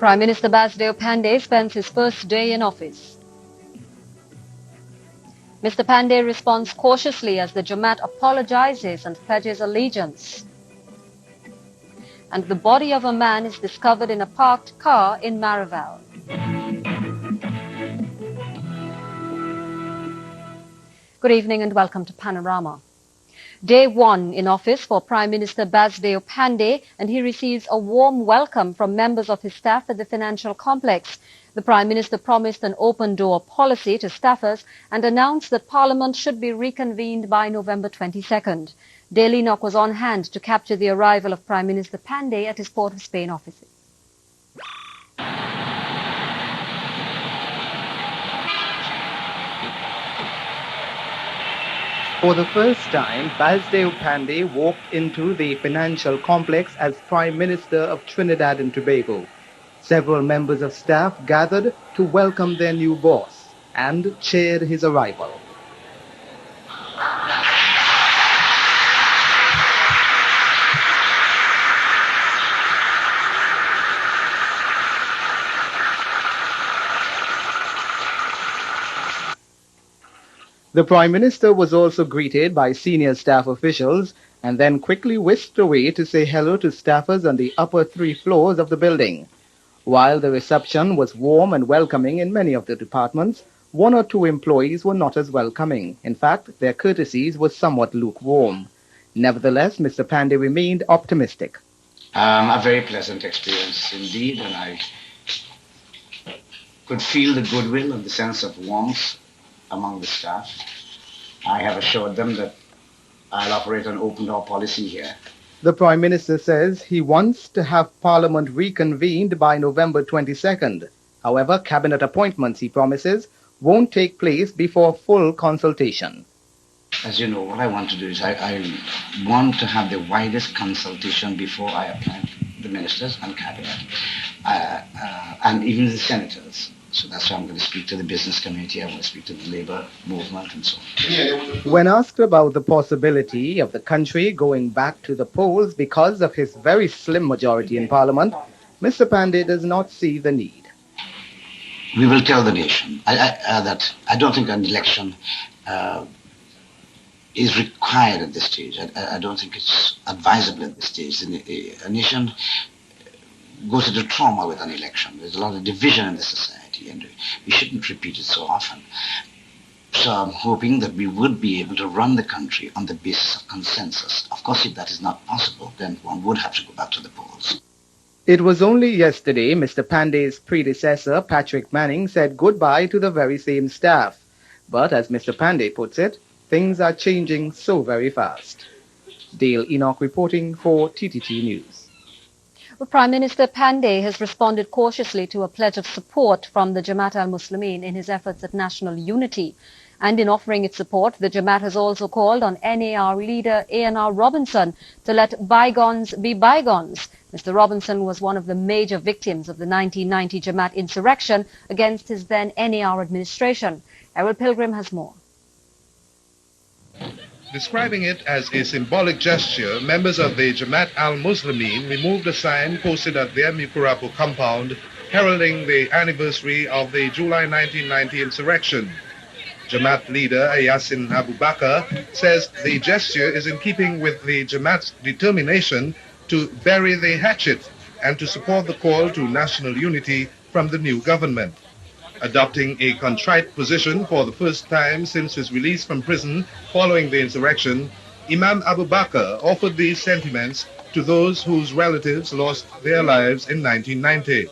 Prime Minister Basdeo Panday spends his first day in office. Mr. Panday responds cautiously as the Jamaat apologizes and pledges allegiance. And the body of a man is discovered in a parked car in Marival. Good evening and welcome to Panorama. Day 1 in office for Prime Minister Basdeo Panday, and he receives a warm welcome from members of his staff at the financial complex. The Prime Minister promised an open-door policy to staffers and announced that Parliament should be reconvened by November 22nd. Dale Enoch was on hand to capture the arrival of Prime Minister Panday at his Port of Spain offices. For the first time, Basdeo Panday walked into the financial complex as Prime Minister of Trinidad and Tobago. Several members of staff gathered to welcome their new boss and cheered his arrival. The Prime Minister was also greeted by senior staff officials and then quickly whisked away to say hello to staffers on the upper 3 floors of the building. While the reception was warm and welcoming in many of the departments, 1 or 2 employees were not as welcoming. In fact, their courtesies were somewhat lukewarm. Nevertheless, Mr. Panday remained optimistic. A very pleasant experience indeed, and I could feel the goodwill and the sense of warmth among the staff. I have assured them that I'll operate an open-door policy here. The Prime Minister says he wants to have Parliament reconvened by November 22nd. However, cabinet appointments, he promises, won't take place before full consultation. As you know, what I want to do is I want to have the widest consultation before I appoint the ministers and cabinet, and even the senators. So that's why I'm going to speak to the business community, I want to speak to the labor movement and so on. When asked about the possibility of the country going back to the polls because of his very slim majority in Parliament, Mr. Panday does not see the need. We will tell the nation that I don't think an election is required at this stage. I don't think it's advisable at this stage. A nation goes into trauma with an election. There's a lot of division in the society, and we shouldn't repeat it so often. So I'm hoping that we would be able to run the country on the basis of consensus. Of course, if that is not possible, then one would have to go back to the polls. It was only yesterday Mr. Panday's predecessor, Patrick Manning, said goodbye to the very same staff. But as Mr. Panday puts it, things are changing so very fast. Dale Enoch reporting for TTT News. Well, Prime Minister Panday has responded cautiously to a pledge of support from the Jamaat al-Muslimeen in his efforts at national unity. And in offering its support, the Jamaat has also called on NAR leader A.N.R. Robinson to let bygones be bygones. Mr. Robinson was one of the major victims of the 1990 Jamaat insurrection against his then NAR administration. Errol Pilgrim has more. Describing it as a symbolic gesture, members of the Jamaat al-Muslimeen removed a sign posted at their Mikurapo compound heralding the anniversary of the July 1990 insurrection. Jamaat leader Yasin Abu Bakr says the gesture is in keeping with the Jamaat's determination to bury the hatchet and to support the call to national unity from the new government. Adopting a contrite position for the first time since his release from prison following the insurrection, Imam Abu Bakr offered these sentiments to those whose relatives lost their lives in 1990.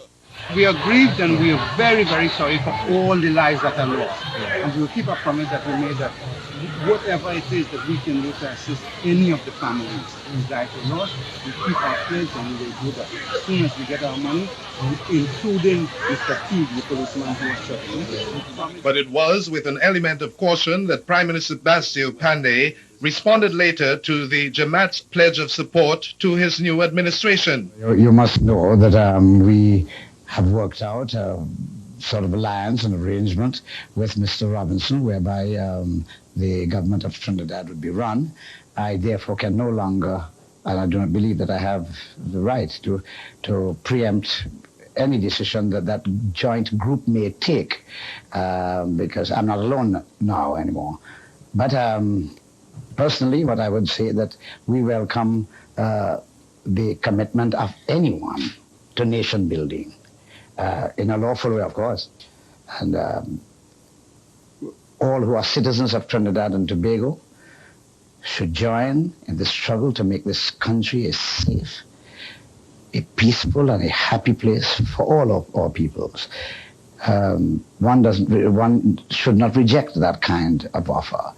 We are grieved and we are very, very sorry for all the lives that are lost. And we will keep our promise that we made that whatever it is that we can do to assist any of the families whose lives were lost, we keep our pledge and we will do that as soon as we get our money, including Mr. Teague, the policeman who was shot. But it was with an element of caution that Prime Minister Basdeo Panday responded later to the Jamaat's pledge of support to his new administration. You must know that we have worked out sort of alliance and arrangement with Mr. Robinson, whereby the government of Trinidad would be run. I therefore can no longer, and I do not believe that I have the right to preempt any decision that that joint group may take, because I'm not alone now anymore. But personally, what I would say that we welcome the commitment of anyone to nation building, in a lawful way, of course. And all who are citizens of Trinidad and Tobago should join in the struggle to make this country a safe, a peaceful and a happy place for all of our peoples. One should not reject that kind of offer,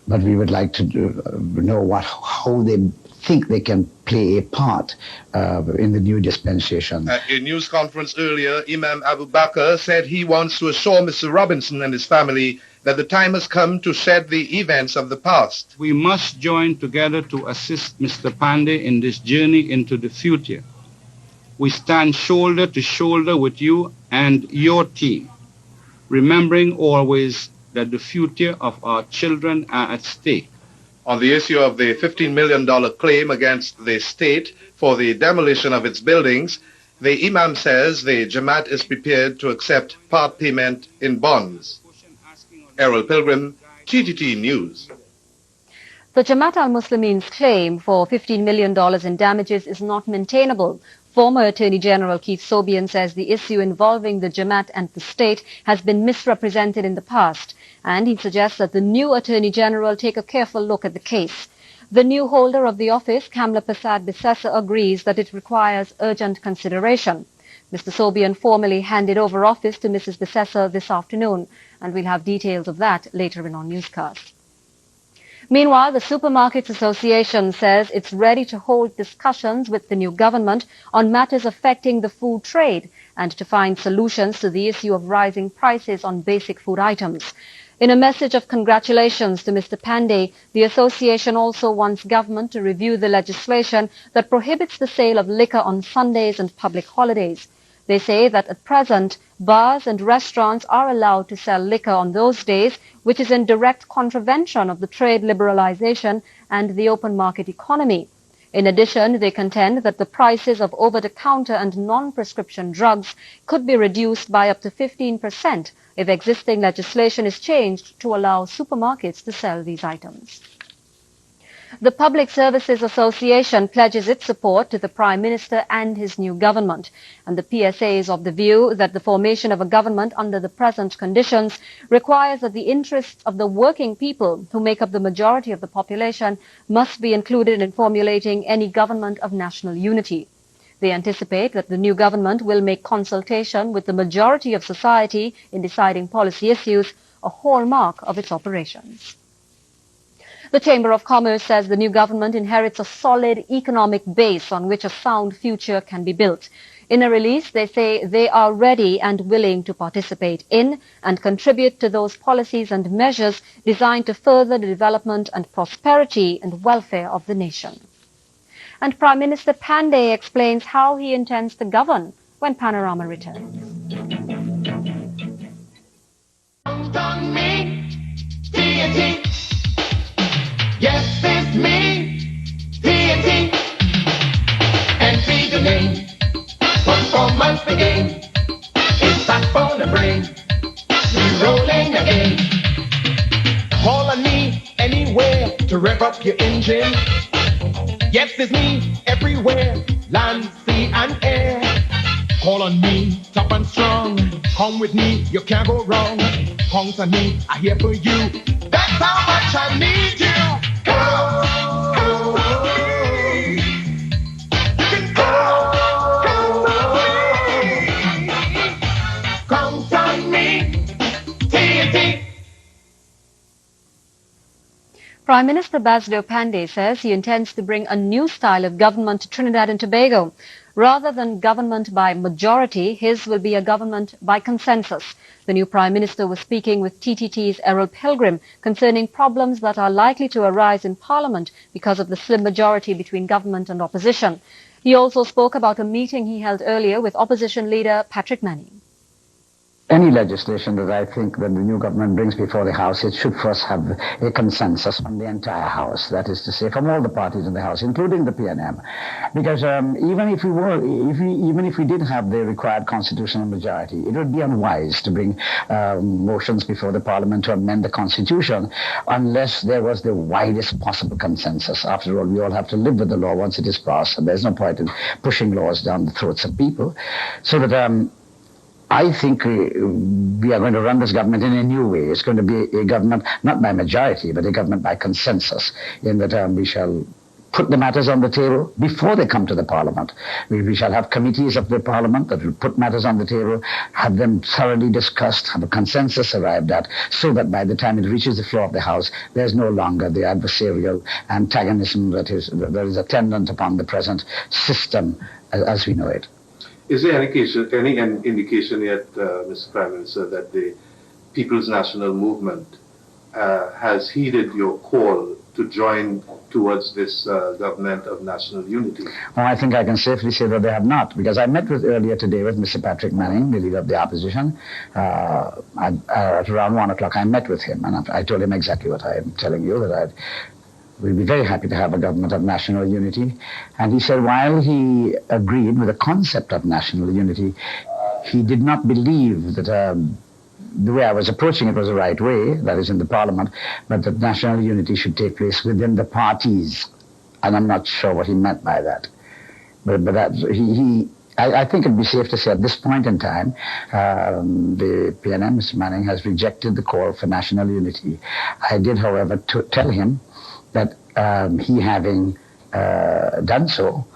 but we would like to know how they think they can play a part in the new dispensation. At a news conference earlier, Imam Abu Bakr said he wants to assure Mr. Robinson and his family that the time has come to shed the events of the past. We must join together to assist Mr. Panday in this journey into the future. We stand shoulder to shoulder with you and your team, remembering always that the future of our children are at stake. On the issue of the $15 million claim against the state for the demolition of its buildings, the Imam says the Jamaat is prepared to accept part payment in bonds. Errol Pilgrim, TTT News. The Jamaat al-Muslimeen's claim for $15 million in damages is not maintainable. Former Attorney General Keith Sobian says the issue involving the Jamaat and the state has been misrepresented in the past, and he suggests that the new Attorney General take a careful look at the case. The new holder of the office, Kamla Prasad Bissessa, agrees that it requires urgent consideration. Mr. Sobian formally handed over office to Mrs. Bissessa this afternoon, and we'll have details of that later in our newscast. Meanwhile, the Supermarkets Association says it's ready to hold discussions with the new government on matters affecting the food trade and to find solutions to the issue of rising prices on basic food items. In a message of congratulations to Mr. Panday, the association also wants government to review the legislation that prohibits the sale of liquor on Sundays and public holidays. They say that at present, bars and restaurants are allowed to sell liquor on those days, which is in direct contravention of the trade liberalization and the open market economy. In addition, they contend that the prices of over-the-counter and non-prescription drugs could be reduced by up to 15% if existing legislation is changed to allow supermarkets to sell these items. The Public Services Association pledges its support to the Prime Minister and his new government, and the PSA is of the view that the formation of a government under the present conditions requires that the interests of the working people, who make up the majority of the population, must be included in formulating any government of national unity. They anticipate that the new government will make consultation with the majority of society in deciding policy issues a hallmark of its operations. The Chamber of Commerce says the new government inherits a solid economic base on which a sound future can be built. In a release, they say they are ready and willing to participate in and contribute to those policies and measures designed to further the development and prosperity and welfare of the nation. And Prime Minister Panday explains how he intends to govern when Panorama returns. Yes, it's me, TNT, and feed the name. Performance again, it's back on the brain, we're rolling again. Call on me anywhere to rev up your engine. Yes, it's me everywhere, land, sea, and air. Call on me, tough and strong. Come with me, you can't go wrong. Count on me, I'm here for you. That's how much I need you. Prime Minister Basdeo Panday says he intends to bring a new style of government to Trinidad and Tobago. Rather than government by majority, his will be a government by consensus. The new Prime Minister was speaking with TTT's Errol Pilgrim concerning problems that are likely to arise in Parliament because of the slim majority between government and opposition. He also spoke about a meeting he held earlier with opposition leader Patrick Manning. any legislation that I think that the new government brings before the House, it should first have a consensus from the entire House. That is to say, from all the parties in the House, including the PNM. Because even if we did have the required constitutional majority, it would be unwise to bring motions before the Parliament to amend the Constitution unless there was the widest possible consensus. After all, we all have to live with the law once it is passed, and there's no point in pushing laws down the throats of people. So that I think we are going to run this government in a new way. It's going to be a government not by majority, but a government by consensus, in that we shall put the matters on the table before they come to the Parliament. We shall have committees of the Parliament that will put matters on the table, have them thoroughly discussed, have a consensus arrived at, so that by the time it reaches the floor of the House, there's no longer the adversarial antagonism that is attendant upon the present system as we know it. Is there any indication yet, Mr. Prime Minister, that the People's National Movement has heeded your call to join towards this government of national unity? Oh, I think I can safely say that they have not, because I met earlier today with Mr. Patrick Manning, the leader of the opposition. At around 1 o'clock, I met with him, and I told him exactly what I am telling you, that we'd be very happy to have a government of national unity. And he said while he agreed with the concept of national unity, he did not believe that the way I was approaching it was the right way, that is in the Parliament, but that national unity should take place within the parties. And I'm not sure what he meant by that. But that I think it'd be safe to say at this point in time, the PNM, Mr. Manning, has rejected the call for national unity. I did, however, tell him that he having done so,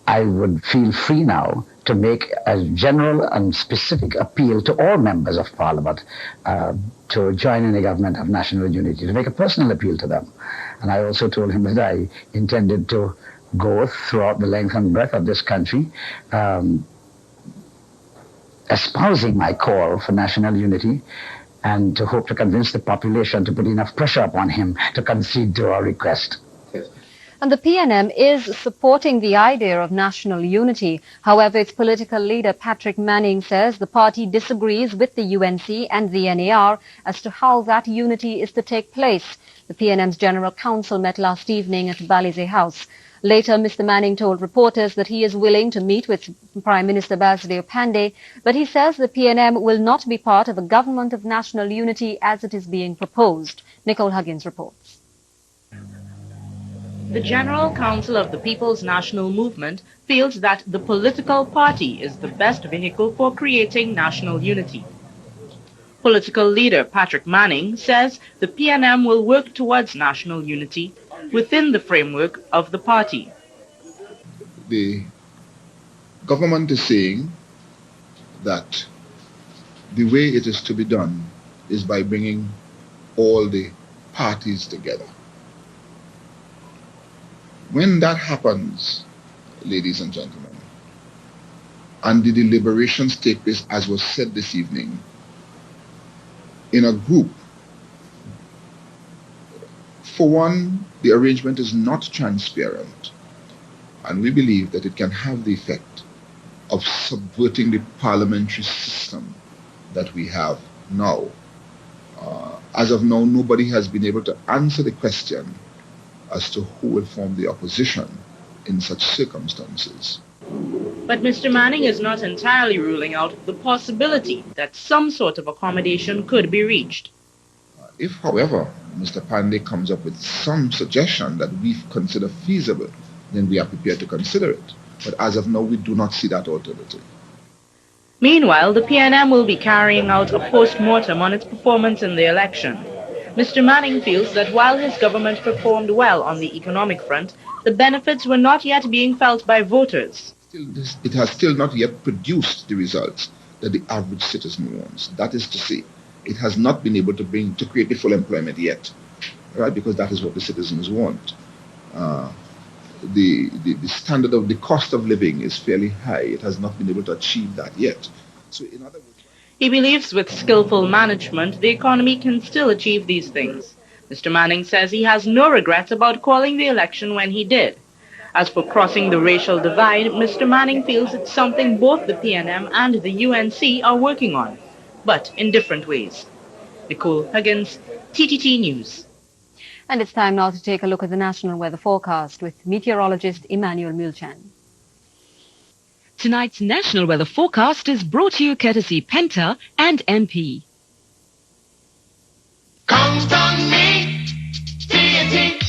I would feel free now to make a general and specific appeal to all members of Parliament to join in a government of national unity, to make a personal appeal to them. And I also told him that I intended to go throughout the length and breadth of this country, espousing my call for national unity, and to hope to convince the population to put enough pressure upon him to concede to our request. Yes. And the PNM is supporting the idea of national unity. However, its political leader Patrick Manning says the party disagrees with the UNC and the NAR as to how that unity is to take place. The PNM's General Council met last evening at Balize House. Later, Mr. Manning told reporters that he is willing to meet with Prime Minister Basdeo Panday, but he says the PNM will not be part of a government of national unity as it is being proposed. Nicole Huggins reports. The General Council of the People's National Movement feels that the political party is the best vehicle for creating national unity. Political leader Patrick Manning says the PNM will work towards national unity within the framework of the party. The government is saying that the way it is to be done is by bringing all the parties together. When that happens, ladies and gentlemen, and the deliberations take place, as was said this evening, in a group, for one, the arrangement is not transparent, and we believe that it can have the effect of subverting the parliamentary system that we have now. As of now, nobody has been able to answer the question as to who will form the opposition in such circumstances. But Mr. Manning is not entirely ruling out the possibility that some sort of accommodation could be reached. If, however, Mr. Panday comes up with some suggestion that we consider feasible, then we are prepared to consider it. But as of now, we do not see that alternative. Meanwhile, the PNM will be carrying out a post-mortem on its performance in the election. Mr. Manning feels that while his government performed well on the economic front, the benefits were not yet being felt by voters. It has still not yet produced the results that the average citizen wants. That is to say, it has not been able to create the full employment yet, right? Because that is what the citizens want. The standard of the cost of living is fairly high. It has not been able to achieve that yet. So in other words, he believes with skillful management, the economy can still achieve these things. Mr. Manning says he has no regrets about calling the election when he did. As for crossing the racial divide, Mr. Manning feels it's something both the PNM and the UNC are working on. but in different ways. Nicole Huggins, TTT News. And it's time now to take a look at the national weather forecast with meteorologist Emmanuel Mulchan. Tonight's national weather forecast is brought to you courtesy Penta and MP. Count on me, TNT.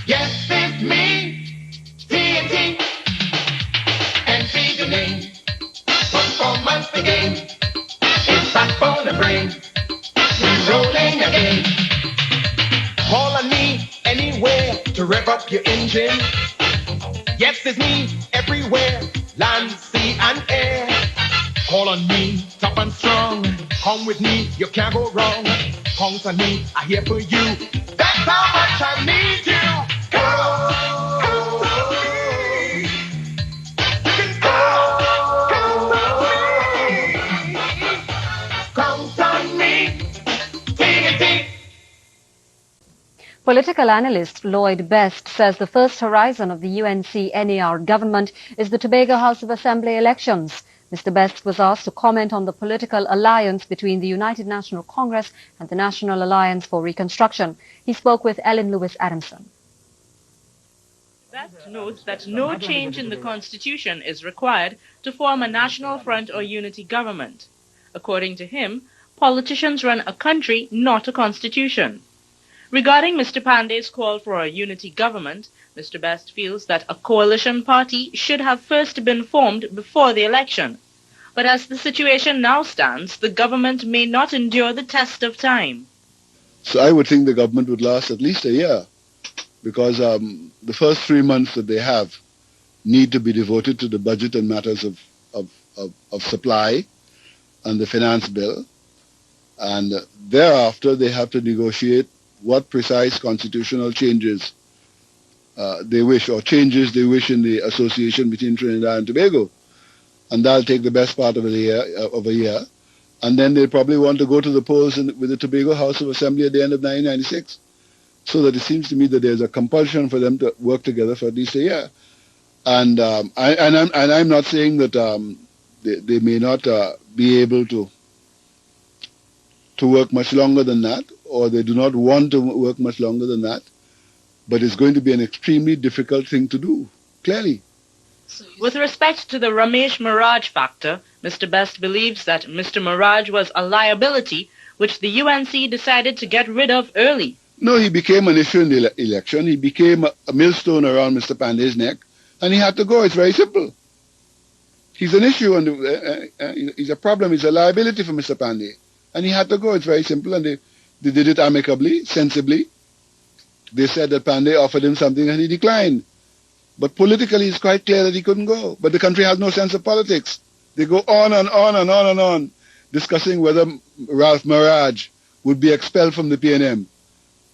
Yes, it's me, TNT. And feed the name. Performance the game. It's backbone and brain. We're rolling again. Call on me anywhere to rev up your engine. Yes, it's me everywhere, land, sea, and air. Call on me, tough and strong. Come with me, you can't go wrong. Count on me, I'm here for you. That's how much I need you. Count on me. You can count on me. TNT. Political analyst Lloyd Best says the first horizon of the UNC-NAR government is the Tobago House of Assembly elections. Mr. Best was asked to comment on the political alliance between the United National Congress and the National Alliance for Reconstruction. He spoke with Ellen Lewis Adamson. Best notes that no change in the Constitution is required to form a national front or unity government. According to him, politicians run a country, not a constitution. Regarding Mr. Panday's call for a unity government, Mr. Best feels that a coalition party should have first been formed before the election. But as the situation now stands, the government may not endure the test of time. So I would think the government would last at least a year, because the first 3 months that they have need to be devoted to the budget and matters of supply and the finance bill. And thereafter they have to negotiate what precise constitutional changes they wish, or changes they wish in the association between Trinidad and Tobago. And that'll take the best part of a year. And then they'll probably want to go to the polls with the Tobago House of Assembly at the end of 1996. So that it seems to me that there's a compulsion for them to work together for at least a year. And I'm not saying that they may not be able to work much longer than that, or they do not want to work much longer than that, but it's going to be an extremely difficult thing to do, clearly. With respect to the Ramesh Miraj factor, Mr. Best believes that Mr. Miraj was a liability which the UNC decided to get rid of early. No, he became an issue in the election. He became a millstone around Mr. Panday's neck, and he had to go. It's very simple. He's an issue, and he's a problem. He's a liability for Mr. Panday, and he had to go. It's very simple, and they did it amicably, sensibly. They said that Panday offered him something and he declined. But politically it's quite clear that he couldn't go. But the country has no sense of politics. They go on and on and on and on, discussing whether Ralph Miraj would be expelled from the PNM.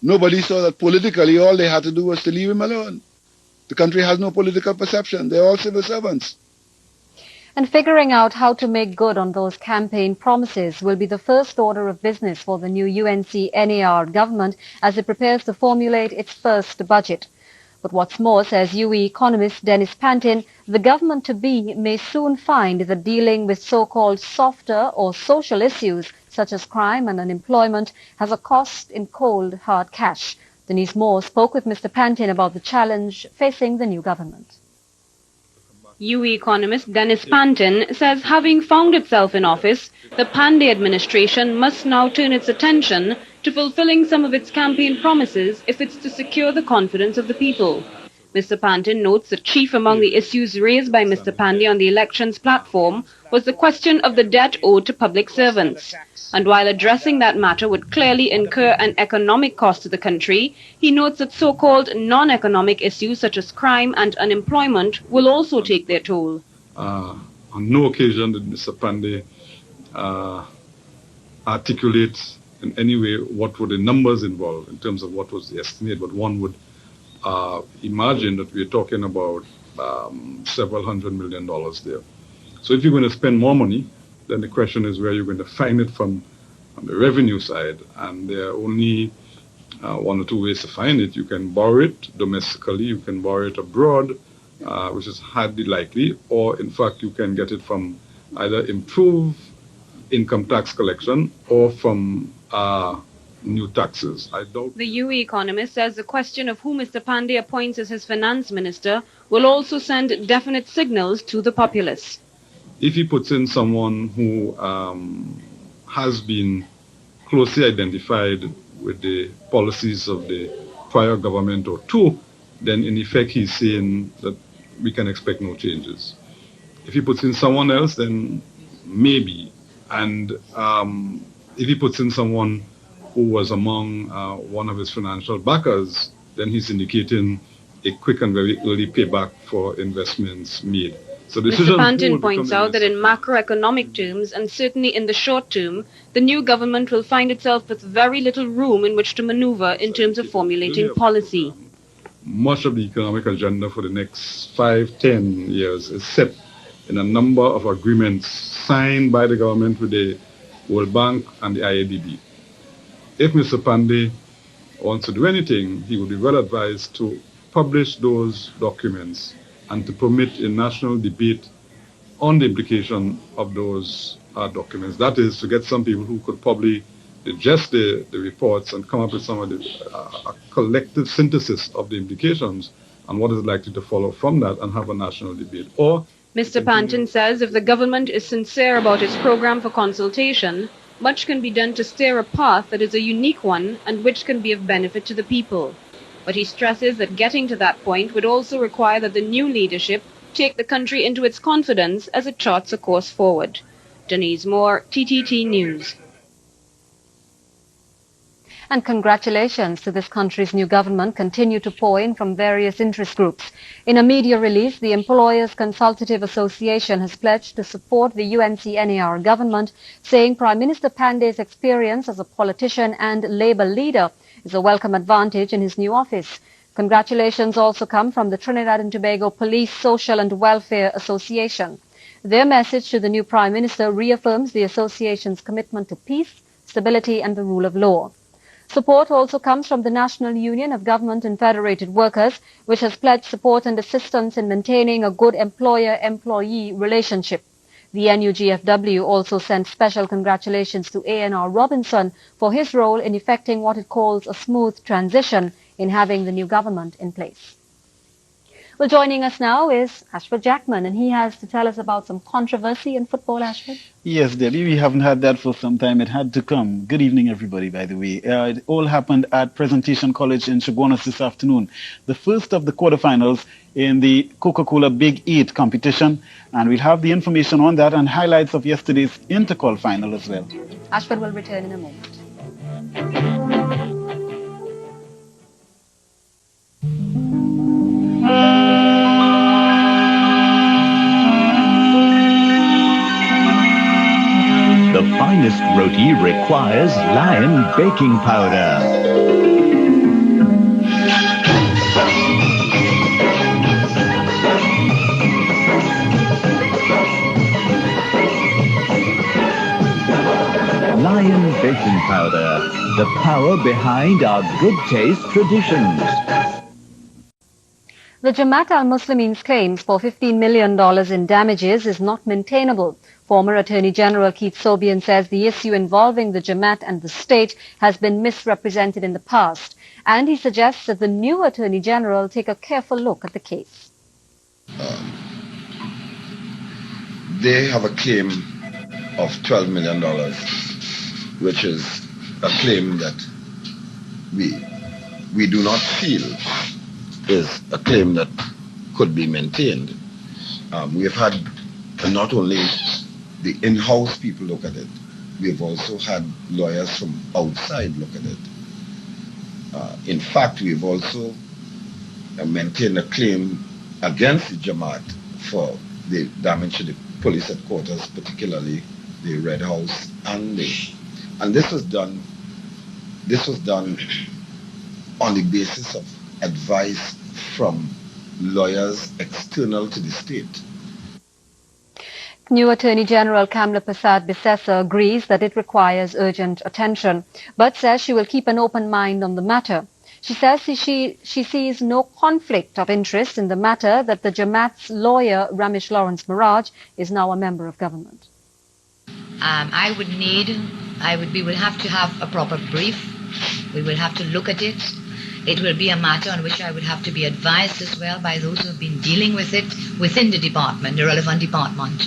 Nobody saw that politically all they had to do was to leave him alone. The country has no political perception. They're all civil servants. And figuring out how to make good on those campaign promises will be the first order of business for the new UNC-NAR government as it prepares to formulate its first budget. But what's more, says UE economist Dennis Pantin, the government-to-be may soon find that dealing with so-called softer or social issues such as crime and unemployment has a cost in cold, hard cash. Denise Moore spoke with Mr. Pantin about the challenge facing the new government. UE economist Dennis Pantin says having found itself in office, the Panday administration must now turn its attention to fulfilling some of its campaign promises if it's to secure the confidence of the people. Mr. Pantin notes that chief among the issues raised by Mr. Panday on the elections platform was the question of the debt owed to public servants. And while addressing that matter would clearly incur an economic cost to the country, he notes that so-called non-economic issues such as crime and unemployment will also take their toll. On no occasion did Mr. Panday articulate in any way what were the numbers involved in terms of what was the estimate, but one would imagine that we're talking about several $100 million there. So if you're going to spend more money, then the question is where you're going to find it from on the revenue side. And there are only one or two ways to find it. You can borrow it domestically, you can borrow it abroad, which is hardly likely, or in fact you can get it from either improve income tax collection or from new taxes. I doubt. The UE economist says the question of who Mr. Panday appoints as his finance minister will also send definite signals to the populace. If he puts in someone who has been closely identified with the policies of the prior government or two, then in effect he's saying that we can expect no changes. If he puts in someone else, then maybe. And if he puts in someone who was among one of his financial backers, then he's indicating a quick and very early payback for investments made. So Mr. Panday points out that in macroeconomic terms, and certainly in the short term, the new government will find itself with very little room in which to maneuver in terms of formulating policy. Much of the economic agenda for the next 5-10 years is set in a number of agreements signed by the government with the World Bank and the IADB. If Mr. Panday wants to do anything, he would be well advised to publish those documents and to permit a national debate on the implication of those documents. That is, to get some people who could probably digest the reports and come up with some of the collective synthesis of the implications and what is likely to follow from that and have a national debate. Or Mr. Panday says if the government is sincere about its program for consultation, much can be done to steer a path that is a unique one and which can be of benefit to the people. But he stresses that getting to that point would also require that the new leadership take the country into its confidence as it charts a course forward. Denise Moore, TTT News. And congratulations to this country's new government continue to pour in from various interest groups. In a media release, the Employers Consultative Association has pledged to support the UNCNAR government, saying Prime Minister Panday's experience as a politician and Labour leader is a welcome advantage in his new office. Congratulations also come from the Trinidad and Tobago Police Social and Welfare Association. Their message to the new Prime Minister reaffirms the association's commitment to peace, stability and the rule of law. Support also comes from the National Union of Government and Federated Workers, which has pledged support and assistance in maintaining a good employer-employee relationship. The NUGFW also sent special congratulations to A.N.R. Robinson for his role in effecting what it calls a smooth transition in having the new government in place. Well, joining us now is Ashford Jackman, and he has to tell us about some controversy in football, Ashford. Yes, Debbie, we haven't had that for some time. It had to come. Good evening, everybody, by the way. It all happened at Presentation College in Chaguanas this afternoon. The first of the quarterfinals in the Coca-Cola Big 8 competition. And we'll have the information on that and highlights of yesterday's Intercol final as well. Ashford will return in a moment. The finest roti requires Lion baking powder. Lion baking powder, the power behind our good taste traditions. The Jamaat al-Muslimeen's claims for $15 million in damages is not maintainable. Former Attorney General Keith Sobian says the issue involving the Jamaat and the state has been misrepresented in the past, and he suggests that the new Attorney General take a careful look at the case. They have a claim of $12 million, which is a claim that we do not feel is a claim that could be maintained. We have had not only the in-house people look at it, we have also had lawyers from outside look at it. In fact, we have also maintained a claim against the Jamaat for the damage to the police headquarters, particularly the Red House, and this was done on the basis of advice from lawyers external to the state. New Attorney General Kamla Prasad Bissessa agrees that it requires urgent attention, but says she will keep an open mind on the matter. She says she sees no conflict of interest in the matter that the Jamaat's lawyer, Ramesh Lawrence Maraj, is now a member of government. we would have to have a proper brief. We will have to look at it. It will be a matter on which I would have to be advised as well by those who have been dealing with it within the department, the relevant department.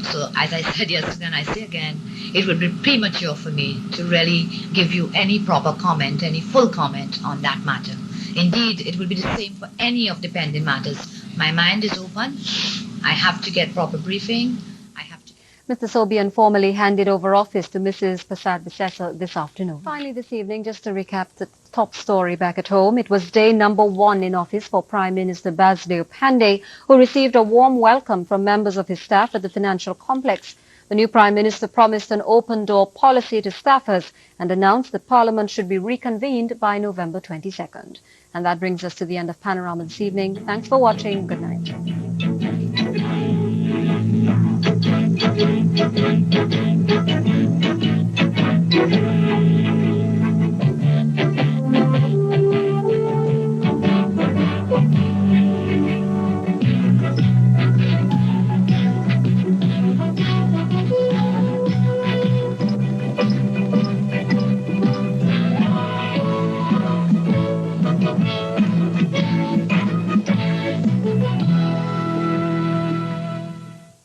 So as I said yesterday and I say again, it would be premature for me to really give you any proper comment, any full comment on that matter. Indeed, it will be the same for any of the pending matters. My mind is open. I have to get proper briefing. Mr. Sobian formally handed over office to Mrs. Prasad Bisesa this afternoon. Finally this evening, just to recap the top story back at home, it was day number 1 in office for Prime Minister Basdeo Panday, who received a warm welcome from members of his staff at the financial complex. The new Prime Minister promised an open-door policy to staffers and announced that Parliament should be reconvened by November 22nd. And that brings us to the end of Panorama this evening. Thanks for watching. Good night. Thank you.